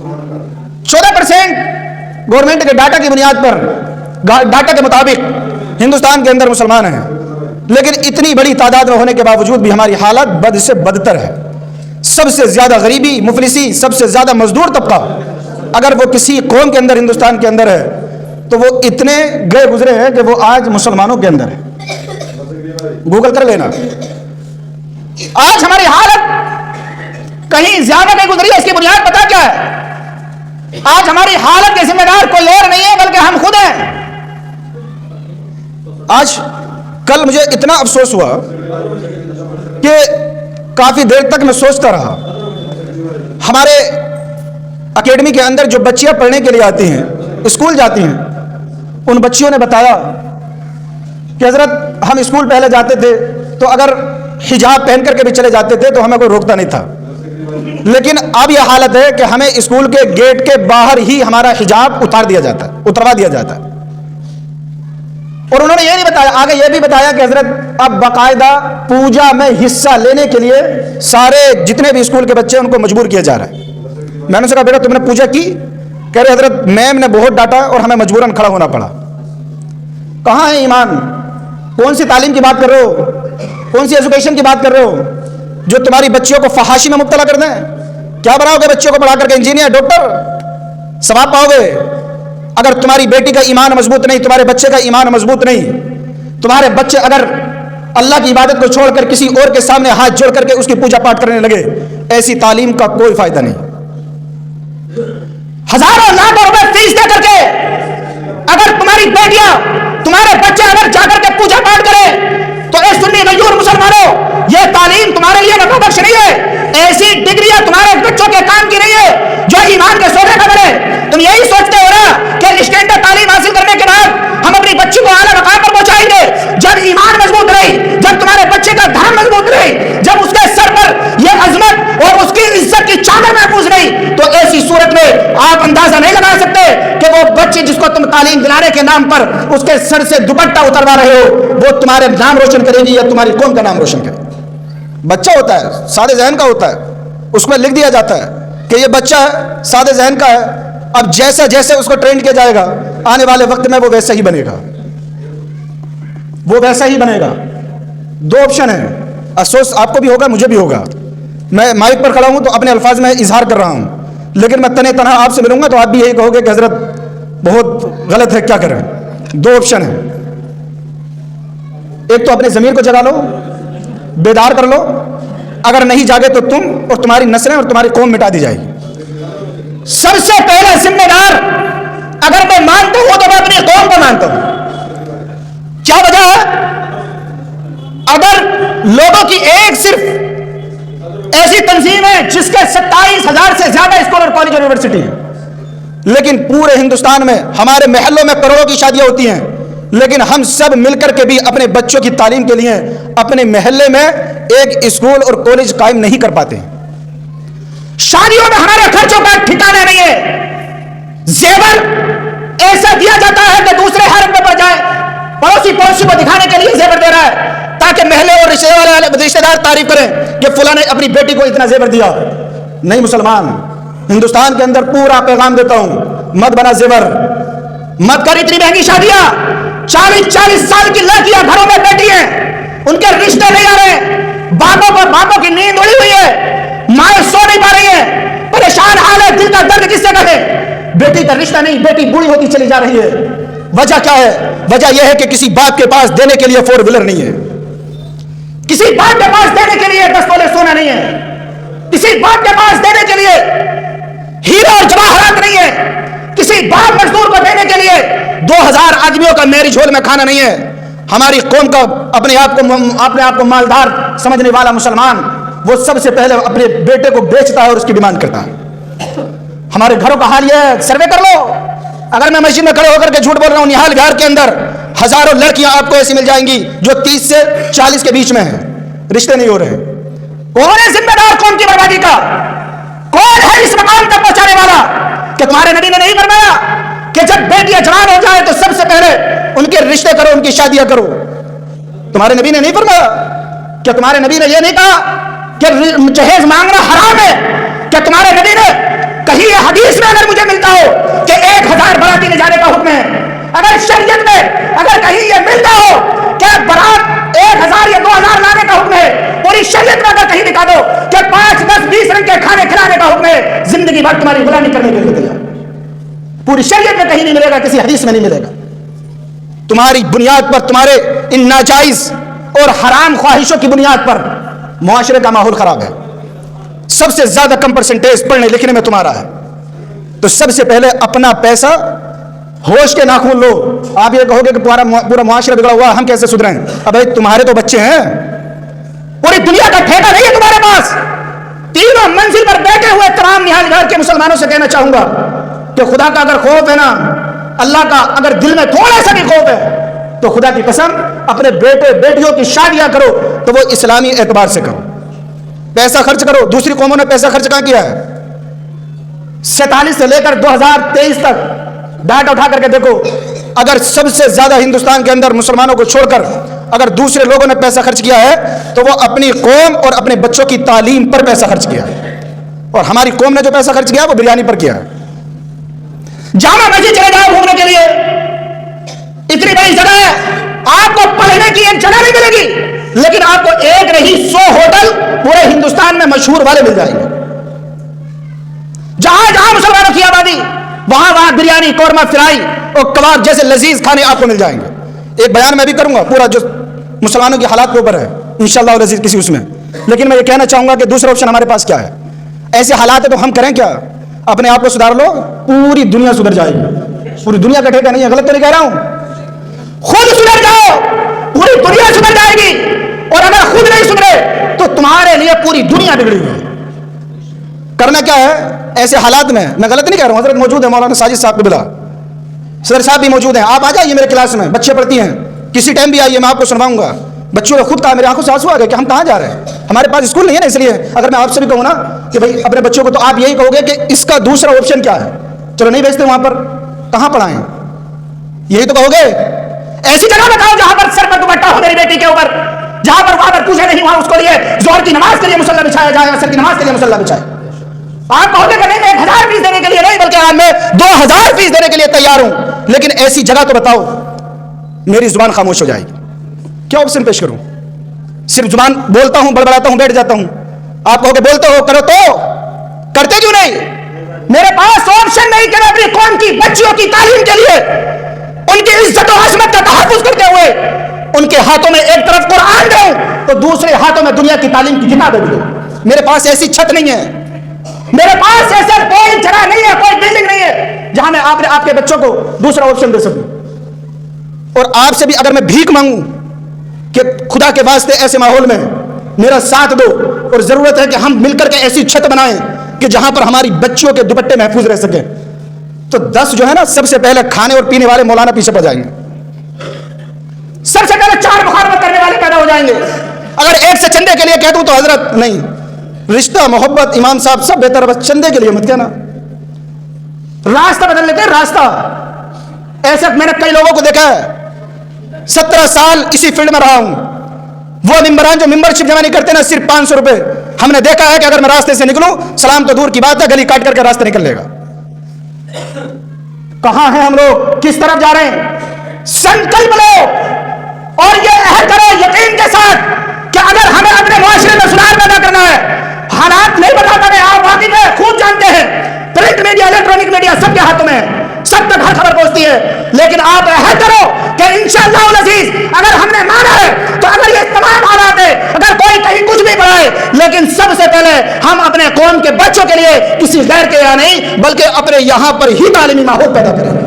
14% government के data की बुनियाद पर, डाटा के मुताबिक हिंदुस्तान के अंदर मुसलमान हैं, लेकिन इतनी बड़ी तादाद में होने के बावजूद भी हमारी हालत बद से बदतर है। सबसे ज़्यादा गरीबी, मुफलिसी, सबसे ज़्यादा मजदूर तबका अगर वो किसी कौम के अंदर हिंदुस्तान के अंदर है तो वो इतने गए गुजरे हैं कि वो आज मुसलमानों के अंदर है। गूगल कर लेना। आज हमारी हालत कहीं ज्यादा नहीं गुजरी है। इसकी बुनियाद पता क्या है? आज हमारी हालत के जिम्मेदार कोई और नहीं है बल्कि हम खुद हैं। आज कल मुझे इतना अफसोस हुआ कि काफी देर तक मैं सोचता रहा, हमारे एकेडमी के अंदर जो बच्चियां पढ़ने के लिए आती हैं, स्कूल जाती हैं, उन बच्चियों ने बताया कि हजरत हम स्कूल पहले जाते थे तो अगर हिजाब पहन करके भी चले जाते थे तो हमें कोई रोकता नहीं था, लेकिन अब यह हालत है कि हमें स्कूल के गेट के बाहर ही हमारा हिजाब उतरवा दिया जाता है। और उन्होंने ये नहीं बताया, आगे ये भी बताया कि हजरत अब बाकायदा पूजा में हिस्सा लेने के लिए सारे जितने भी स्कूल के बच्चे उनको मजबूर किया जा रहा है। मैंने उनसे कहा बेटा तुमने पूजा की? कह रहे हजरत मैम ने बहुत डांटा और हमें मजबूरन खड़ा होना पड़ा। कहाँ है ईमान? कौन सी तालीम की बात कर रहे हो? कौन सी एजुकेशन की बात कर रहे हो जो तुम्हारी बच्चियों को फहाशी में मुब्तला कर दें? क्या बनाओगे बच्चों को पढ़ा करके? Engineer, doctor? सवाब पाओगे? अगर तुम्हारी बेटी का ईमान मजबूत नहीं, तुम्हारे बच्चे का ईमान मजबूत नहीं, तुम्हारे बच्चे अगर अल्लाह की इबादत को छोड़कर किसी और के सामने हाथ जोड़ करके उसकी पूजा पाठ करने लगे, ऐसी तालीम का कोई फायदा नहीं। हजारों लाखों रुपए फीस दे करके अगर तुम्हारी बेटियां, तुम्हारे बच्चे अगर जाकर के पूजा पाठ करें तो ए सुन्नी गयूर मुसलमानों, यह तालीम तुम्हारे लिए नफाबख्श नहीं है। ऐसी डिग्रियां तुम्हारे बच्चों के काम की नहीं है जो ईमान के सोने का बने। तुम यही सोचते हो ना कि स्टैंडर्ड तालीम हासिल करने के बाद हम अपनी बच्ची को आला मकाम पर पहुंचाएंगे। जब ईमान मजबूत नहीं, जब तुम्हारे बच्चे का धर्म मजबूत नहीं, जब उसके सर पर यह अजमत और उसकी इज्जत की चादर महफूज नहीं, तो ऐसी सूरत में आप अंदाजा नहीं लगा सकते कि वो बच्ची जिसको तुम तालीम दिलाने के नाम पर उसके सर से दुपट्टा उतरवा रहे हो, वो तुम्हारे नाम रोशन करेगी या तुम्हारी कौम का नाम रोशन करेगी। बच्चा होता है, सादे जहन का होता है, उसमें लिख दिया जाता है कि ये बच्चा है, सादे जहन का है। अब जैसे जैसे उसको ट्रेंड किया जाएगा, आने वाले वक्त में वो वैसा ही बनेगा, वो वैसा ही बनेगा। दो ऑप्शन है, अफसोस आपको भी होगा, मुझे भी होगा। मैं माइक पर खड़ा हूं तो अपने अल्फाज में इजहार कर रहा हूं, लेकिन मैं तने तनहा आपसे मिलूंगा तो आप भी यही कहोगे कि हजरत बहुत गलत है, क्या करें। दो ऑप्शन है, एक तो अपने जमीर को जगा लो, बेदार कर लो, अगर नहीं जागे तो तुम और तुम्हारी नस्लें और तुम्हारी कौम मिटा दी जाएगी। सबसे पहला जिम्मेदार अगर मैं मानता हूं तो मैं अपनी कौम को मानता हूं। क्या वजह है? अगर लोगों की एक सिर्फ ऐसी तंजीम है जिसके 27,000 से ज्यादा स्कूल और कॉलेज और यूनिवर्सिटी है, लेकिन पूरे हिंदुस्तान में हमारे महलों में करोड़ों की शादियां होती हैं, लेकिन हम सब मिलकर के भी अपने बच्चों की तालीम के लिए अपने महल्ले में एक स्कूल और कॉलेज कायम नहीं कर पाते। शादियों में हमारे खर्चों का ठिकाना नहीं है। जेवर ऐसा दिया जाता है कि दूसरे हरम में पड़ जाए, पड़ोसी को दिखाने के लिए जेवर दे रहा है ताकि महल्ले और रिश्तेदार तारीफ करें कि फलां ने अपनी बेटी को इतना जेवर दिया। नहीं मुसलमान, हिंदुस्तान के अंदर पूरा पैगाम देता हूं, मत बना जेवर, मत कर इतनी महंगी शादियां। 40-40 साल की लड़कियां घरों में बैठी हैं, उनके रिश्ते नहीं आ रहे, बापों की नींद उड़ी हुई है, माएं सो नहीं पा रही है, परेशान हाल है, दिल का दर्द किससे कहे। बेटी का रिश्ता नहीं, बेटी बूढ़ी होती चली जा रही है। वजह क्या है? वजह यह है कि किसी बाप के पास देने के लिए 4 व्हीलर नहीं है, किसी बाप के पास देने के लिए 10 तोले सोना नहीं है, किसी बाप के पास देने के लिए हीरा और जवाहरात नहीं है, किसी बाप मजदूर को देने के लिए 2000 आदमियों का मैरिज हॉल में खाना नहीं है। हमारी कौम का अपने आप को मालदार समझने वाला मुसलमान वो सबसे पहले अपने बेटे को बेचता है और उसकी डिमांड करता है। हमारे घरों का हाल यह है, सर्वे कर लो। अगर मैं मस्जिद में खड़े होकर के झूठ बोल रहा हूं, निहाल विहार के अंदर हजारों लड़कियां आपको ऐसी मिल जाएंगी जो 30 से 40 के बीच में हैं, रिश्ते नहीं हो रहे। कौन है जिम्मेदार कौम की बर्बादी का? कौन है इस मकाम तक पहुंचाने वाला? कि तुम्हारे नबी ने नहीं फरमाया कि जब बेटियां जवान हो जाए तो सबसे पहले उनके रिश्ते करो, उनकी शादियां करो? तुम्हारे नबी ने नहीं फरमाया? क्या तुम्हारे नबी ने यह नहीं कहा कि जहेज मांगना हराम है? क्या तुम्हारे नबी ने کہیں یہ حدیث میں اگر مجھے ملتا ہو کہ 1000 باراتی لے جانے کا حکم ہے، اگر شریعت میں اگر کہیں یہ ملتا ہو کہ بارات 1000 یا 2000 لانے کا حکم ہے، پوری شریعت میں اگر کہیں دکھا دو کہ 5 10 20 رنگ کے کھانے کھلانے کا حکم ہے، زندگی بھر تمہاری غلامی کرنے کے لیے تیار۔ پوری شریعت میں کہیں نہیں ملے گا، کسی حدیث میں نہیں ملے گا۔ تمہاری بنیاد پر، تمہارے ان ناجائز اور حرام خواہشوں کی بنیاد پر معاشرے کا ماحول خراب ہے۔ سب سے زیادہ کم پرسنٹیج پڑھنے لکھنے میں تمہارا ہے، تو سب سے پہلے اپنا پیسہ ہوش کے ناخن لو۔ آپ یہ کہو گے کہ پورا معاشرہ بگڑا ہوا، ہم کیسے سدھریں؟ اب تمہارے تو بچے ہیں، پوری دنیا کا ٹھیکہ نہیں ہے تمہارے پاس۔ تینوں منزل پر بیٹھے ہوئے تمام نہال گھر کے مسلمانوں سے کہنا چاہوں گا کہ خدا کا اگر خوف ہے نا، اللہ کا اگر دل میں تھوڑا سا بھی خوف ہے، تو خدا کی قسم اپنے بیٹے بیٹیوں کی شادیاں کرو تو وہ اسلامی اعتبار سے کرو، پیسہ خرچ کرو۔ دوسری قوموں نے پیسہ خرچ کہاں کیا ہے؟ 47 سے لے کر 2023 تک ڈاٹا اٹھا کر کے دیکھو، اگر سب سے زیادہ ہندوستان کے اندر مسلمانوں کو چھوڑ کر اگر دوسرے لوگوں نے پیسہ خرچ کیا ہے تو وہ اپنی قوم اور اپنے بچوں کی تعلیم پر پیسہ خرچ کیا ہے، اور ہماری قوم نے جو پیسہ خرچ کیا وہ بریانی پر کیا ہے۔ جامع مسجد چلے جاؤ گھومنے کے لیے، اتنی بڑی جگہ ہے، آپ کو پڑھنے کی ایک جگہ نہیں ملے گی، لیکن آپ کو ایک نہیں 100 ہوٹل پورے ہندوستان میں مشہور والے مل جائیں گے۔ جہاں جہاں مسلمانوں کی آبادی، وہاں وہاں بریانی، قورمہ، فرائی اور کباب جیسے لذیذ کھانے آپ کو مل جائیں گے۔ ایک بیان میں بھی کروں گا پورا جو مسلمانوں کی حالات کے اوپر ہے انشاءاللہ العزیز کسی اس میں، لیکن میں یہ کہنا چاہوں گا کہ دوسرا آپشن ہمارے پاس کیا ہے؟ ایسے حالات ہے تو ہم کریں کیا؟ اپنے آپ کو سدھار لو، پوری دنیا سدھر جائے گی۔ پوری دنیا کا ٹھیکہ نہیں ہے، غلط تو نہیں کہہ رہا ہوں، خود سدھر جاؤ پوری دنیا سدھر جائے گی، اور اگر خود نہیں سدھرے تو تمہارے لیے پوری دنیا بگڑی ہوئی ہے۔ کرنا کیا ہے ایسے حالات میں؟ میں غلط نہیں کہہ رہا ہوں، حضرت موجود ہے مولانا ساجد صاحب قبلہ، صدر صاحب بھی موجود ہیں، آپ آ جائیے میرے کلاس میں، بچے پڑھتی ہیں، کسی ٹائم بھی آئیے، میں آپ کو سنواؤں گا۔ بچوں نے خود کہا، میری آنکھوں سے آنسو آ گئے کہ ہم کہاں جا رہے ہیں، ہمارے پاس اسکول نہیں ہے نا، اس لیے اگر میں آپ سے بھی کہوں نا کہ بھائی اپنے بچوں کو، تو آپ یہی کہو گے کہ اس کا دوسرا آپشن کیا ہے، چلو نہیں بھیجتے وہاں پر، کہاں پڑھائیں، یہی تو کہو گے۔ ایسی جگہ بتاؤ جہاں پر سر پر دوپٹہ ہو میری بیٹی کے اوپر، جہاں پر وہاں پر پوچھے نہیں، وہاں اس کو لیے زہر کی نماز کے لیے مصلی بچھایا جائے، عصر کی نماز کے لیے مصلی بچھائے۔ آپ کہو گے کہ نہیں، میں 1000 فیس دینے کے لیے نہیں، بلکہ میں 2000 فیس دینے کے لیے تیار ہوں، لیکن ایسی جگہ تو بتاؤ میری زبان خاموش ہو جائے گی، کیا آپشن پیش کروں؟ صرف زبان بولتا ہوں، بڑبڑاتا ہوں، بیٹھ جاتا ہوں۔ آپ کہو کہ بولتے ہو، کرو تو، کرتے کیوں نہیں؟ میرے پاس آپشن نہیں کہ میں اپنی قوم کی بچیوں کی تعلیم کے لیے ان کی عزت و عظمت کا تحفظ کرتے ہوئے ان کے ہاتھوں میں ایک طرف قرآن دوں تو دوسرے ہاتھوں میں دنیا کی تعلیم کی کتابیں دوں۔ میرے پاس ایسی چھت نہیں ہے، میرے پاس ایسا کوئی جگہ نہیں ہے، کوئی بلڈنگ نہیں ہے جہاں میں آپ کے بچوں کو دوسرا آپشن دے سکوں۔ اور آپ سے بھی اگر میں بھیک مانگوں کہ خدا کے واسطے ایسے ماحول میں میرا ساتھ دو، اور ضرورت ہے کہ ہم مل کر کے ایسی چھت بنائیں کہ جہاں پر ہماری بچوں کے دوپٹے محفوظ رہ سکیں، تو 10 جو ہے نا سب سے پہلے کھانے اور پینے والے مولانا پیچھے پڑ جائیں گے، سب سے پہلے 4 مخالفت کرنے والے پیدا ہو جائیں گے۔ اگر ایک سے چندے کے لیے کہہ دوں تو حضرت نہیں، رشتہ محبت امام صاحب سب بہتر، بس چندے کے لیے مت کہنا، راستہ بدل لیتے ہیں راستہ۔ ایسے میں نے کئی لوگوں کو دیکھا ہے، 17 سال اسی فیلڈ میں رہا ہوں، وہ ممبران جو ممبر شپ جمع نہیں کرتے نا، صرف 500 روپے، ہم نے دیکھا ہے کہ اگر میں راستے سے نکلوں، سلام تو دور کی بات ہے، گلی کاٹ کر کے راستے نکل لے گا۔ کہاں ہیں ہم لوگ، کس طرف جا رہے ہیں؟ سنکلپ لو اور یہ عہد کرو یقین کے ساتھ کہ اگر ہمیں اپنے معاشرے میں سدھار پیدا کرنا ہے، حالات نہیں بتاتا میں، آپ واقف ہیں، خود جانتے ہیں، پرنٹ میڈیا الیکٹرانک میڈیا سب کے ہاتھوں میں ہے، سب تک ہر خبر پہنچتی ہے، لیکن آپ عہد کرو کہ انشاءاللہ العزیز اگر ہم نے مانا ہے تو اگر یہ تمام حالات ہے، اگر کوئی کہیں کچھ بھی پڑھائے، لیکن سب سے پہلے ہم اپنے قوم کے بچوں کے لیے کسی غیر کے یہاں نہیں بلکہ اپنے یہاں پر ہی تعلیمی ماحول پیدا کریں۔